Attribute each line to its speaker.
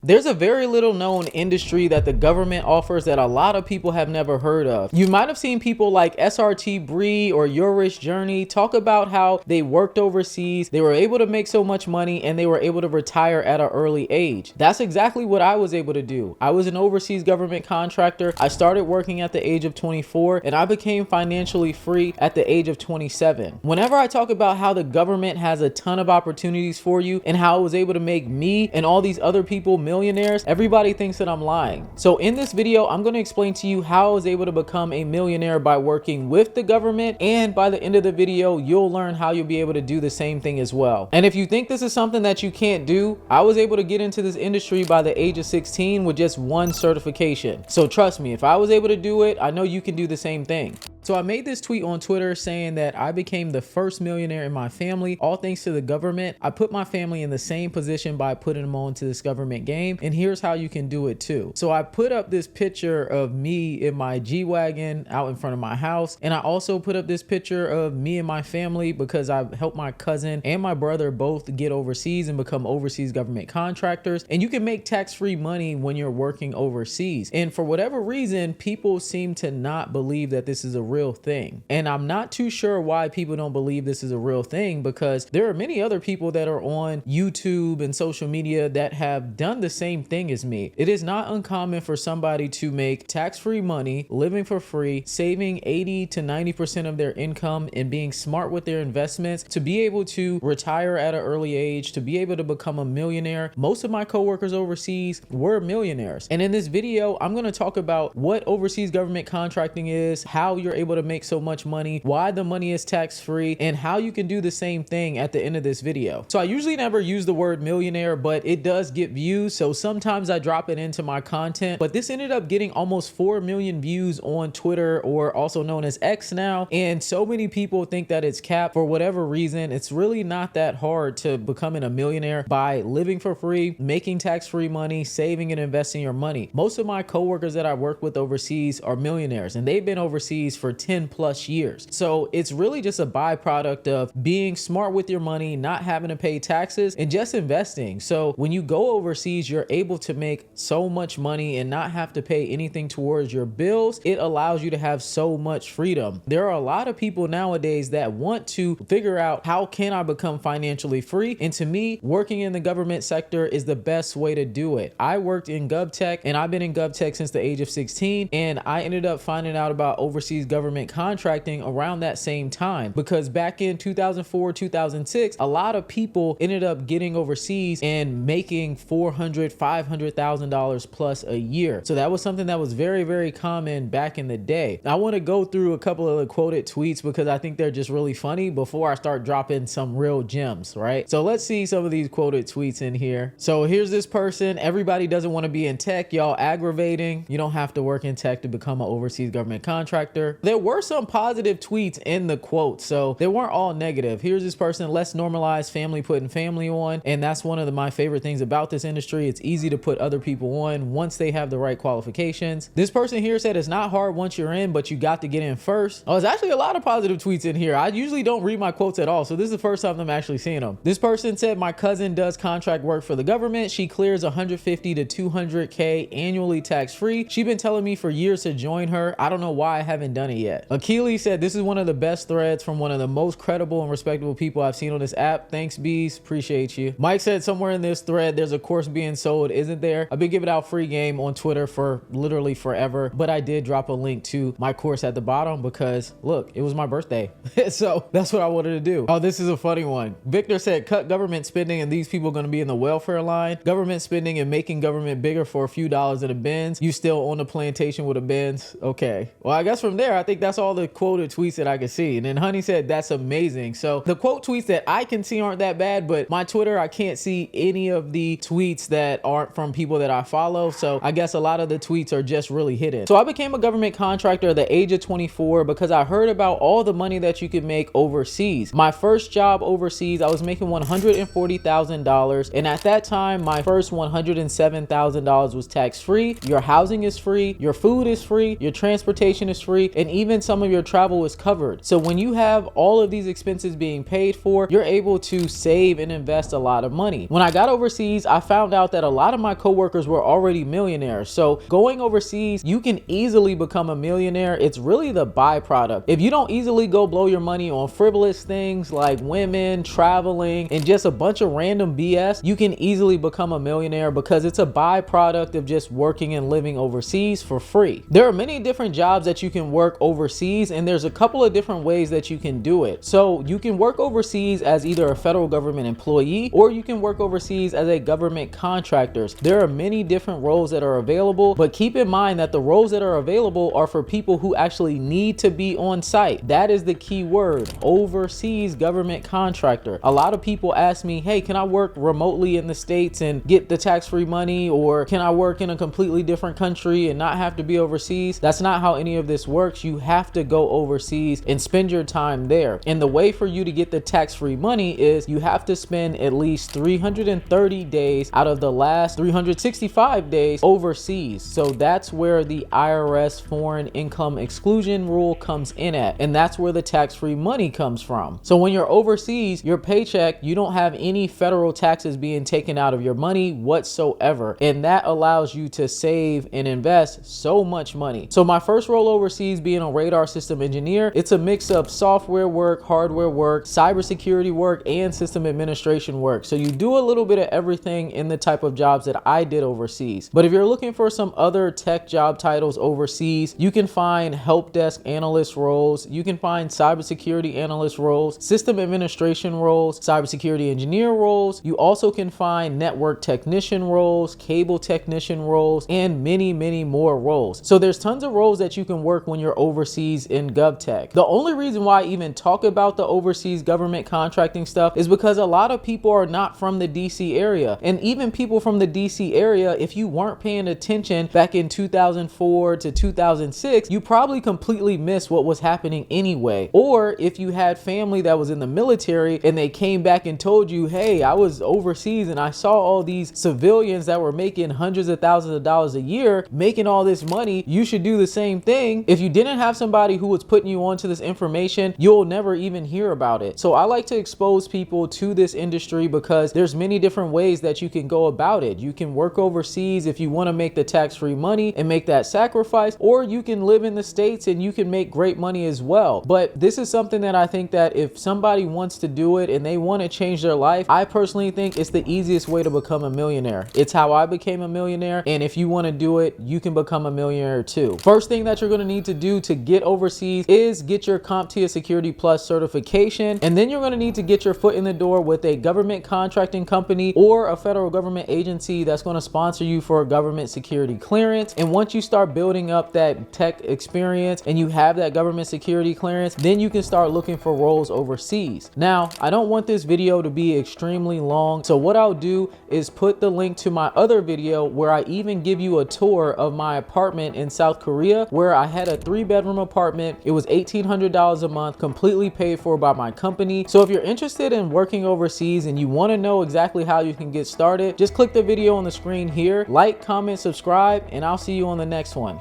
Speaker 1: There's a very little known industry that the government offers that a lot of people have never heard of. You might have seen people like SRT Bree or Your Rich Journey talk about how they worked overseas, they were able to make so much money, and they were able to retire at an early age. That's exactly what I was able to do. I was an overseas government contractor. I started working at the age of 24 and I became financially free at the age of 27. Whenever I talk about how the government has a ton of opportunities for you and how it was able to make me and all these other people millionaires, everybody thinks that I'm lying. So in this video, I'm going to explain to you how I was able to become a millionaire by working with the government, and by the end of the video, you'll learn how you'll be able to do the same thing as well. And if you think this is something that you can't do, I was able to get into this industry by the age of 16 with just one certification. So trust me, if I was able to do it, I know you can do the same thing. So I made this tweet on Twitter saying that I became the first millionaire in my family, all thanks to the government. I put my family in the same position by putting them onto this government game, and here's how you can do it too. So I put up this picture of me in my G-Wagon out in front of my house, and I also put up this picture of me and my family because I've helped my cousin and my brother both get overseas and become overseas government contractors. And you can make tax-free money when you're working overseas. And for whatever reason, people seem to not believe that this is a real thing. And I'm not too sure why people don't believe this is a real thing, because there are many other people that are on YouTube and social media that have done the same thing as me. It is not uncommon for somebody to make tax-free money, living for free, saving 80 to 90% of their income, and being smart with their investments to be able to retire at an early age, to be able to become a millionaire. Most of my coworkers overseas were millionaires. And in this video, I'm going to talk about what overseas government contracting is, how you're able to make so much money, why the money is tax-free, and how you can do the same thing at the end of this video. So I usually never use the word millionaire, but it does get views, so sometimes I drop it into my content. But this ended up getting almost 4 million views on Twitter, or also known as X now, and so many people think that it's capped for whatever reason. It's really not that hard to becoming a millionaire by living for free, making tax-free money, saving and investing your money. Most of my coworkers that I work with overseas are millionaires, and they've been overseas for 10 plus years. So it's really just a byproduct of being smart with your money, not having to pay taxes, and just investing. So when you go overseas, you're able to make so much money and not have to pay anything towards your bills. It allows you to have so much freedom. There are a lot of people nowadays that want to figure out, how can I become financially free? And to me, working in the government sector is the best way to do it. I worked in GovTech, and I've been in GovTech since the age of 16, and I ended up finding out about overseas government contracting around that same time, because back in 2004, 2006, a lot of people ended up getting overseas and making $400,000, $500,000 plus a year. So that was something that was very, very common back in the day. I want to go through a couple of the quoted tweets because I think they're just really funny before I start dropping some real gems, right? So let's see some of these quoted tweets in here. So here's this person: everybody doesn't want to be in tech, y'all aggravating. You don't have to work in tech to become an overseas government contractor. There were some positive tweets in the quote, so they weren't all negative. Here's this person: let's normalize family putting family on. And that's one of my favorite things about this industry. It's easy to put other people on once they have the right qualifications. This person here said it's not hard once you're in, but you got to get in first. Oh, there's actually a lot of positive tweets in here. I usually don't read my quotes at all, so this is the first time I'm actually seeing them. This person said, my cousin does contract work for the government. She clears 150 to 200K annually tax-free. She's been telling me for years to join her. I don't know why I haven't done it yet. Achilles said, this is one of the best threads from one of the most credible and respectable people I've seen on this app. Thanks, bees. Appreciate you. Mike said, somewhere in this thread, there's a course being sold, isn't there? I've been giving out free game on Twitter for literally forever, but I did drop a link to my course at the bottom because, look, it was my birthday. So that's what I wanted to do. Oh, this is a funny one. Victor said, cut government spending and these people are going to be in the welfare line. Government spending and making government bigger for a few dollars in a Benz. You still own a plantation with a Benz? Okay. Well, I guess from there, I think that's all the quoted tweets that I could see. And then Honey said, that's amazing. So the quote tweets that I can see aren't that bad, but my Twitter, I can't see any of the tweets that aren't from people that I follow. So I guess a lot of the tweets are just really hidden. So I became a government contractor at the age of 24 because I heard about all the money that you could make overseas. My first job overseas, I was making $140,000. And at that time, my first $107,000 was tax-free. Your housing is free. Your food is free. Your transportation is free. And even some of your travel is covered. So when you have all of these expenses being paid for, you're able to save and invest a lot of money. When I got overseas, I found out that a lot of my coworkers were already millionaires. So going overseas, you can easily become a millionaire. It's really the byproduct. If you don't easily go blow your money on frivolous things like women, traveling, and just a bunch of random BS, you can easily become a millionaire because it's a byproduct of just working and living overseas for free. There are many different jobs that you can work overseas, and there's a couple of different ways that you can do it. So you can work overseas as either a federal government employee, or you can work overseas as a government contractor. There are many different roles that are available, but keep in mind that the roles that are available are for people who actually need to be on site. That is the key word: overseas government contractor. A lot of people ask me, hey, can I work remotely in the States and get the tax-free money, or can I work in a completely different country and not have to be overseas? That's not how any of this works. You have to go overseas and spend your time there. And the way for you to get the tax-free money is you have to spend at least 330 days out of the last 365 days overseas. So that's where the IRS foreign income exclusion rule comes in at, and that's where the tax-free money comes from. So when you're overseas, your paycheck, you don't have any federal taxes being taken out of your money whatsoever, and that allows you to save and invest so much money. So my first role overseas being a radar system engineer, it's a mix of software work, hardware work, cybersecurity work, and system administration work. So you do a little bit of everything in the type of jobs that I did overseas. But if you're looking for some other tech job titles overseas, you can find help desk analyst roles, you can find cybersecurity analyst roles, system administration roles, cybersecurity engineer roles. You also can find network technician roles, cable technician roles, and many, many more roles. So there's tons of roles that you can work when you're overseas in GovTech. The only reason why I even talk about the overseas government contracting stuff is because a lot of people are not from the DC area. And even people from the DC area, if you weren't paying attention back in 2004 to 2006, you probably completely missed what was happening anyway. Or if you had family that was in the military and they came back and told you, hey, I was overseas and I saw all these civilians that were making hundreds of thousands of dollars a year, making all this money, you should do the same thing. If you didn't have somebody who was putting you onto this information, you'll never even hear about it. So I like to expose people to this industry because there's many different ways that you can go about it. You can work overseas if you want to make the tax-free money and make that sacrifice, or you can live in the States and you can make great money as well. But this is something that I think that if somebody wants to do it and they want to change their life, I personally think it's the easiest way to become a millionaire. It's how I became a millionaire, and if you want to do it, you can become a millionaire too. First thing that you're going to need to do to get overseas is get your CompTIA Security Plus certification, and then you're going to need to get your foot in the door with a government contracting company or a federal government agency that's going to sponsor you for a government security clearance. And once you start building up that tech experience and you have that government security clearance, then you can start looking for roles overseas. Now, I don't want this video to be extremely long, so what I'll do is put the link to my other video where I even give you a tour of my apartment in South Korea, where I had a 3-bedroom apartment. It was $1,800 a month, completely paid for by my company. So if you're interested in working overseas and you want to know exactly how you can get started, just click the video on the screen here, like, comment, subscribe, and I'll see you on the next one.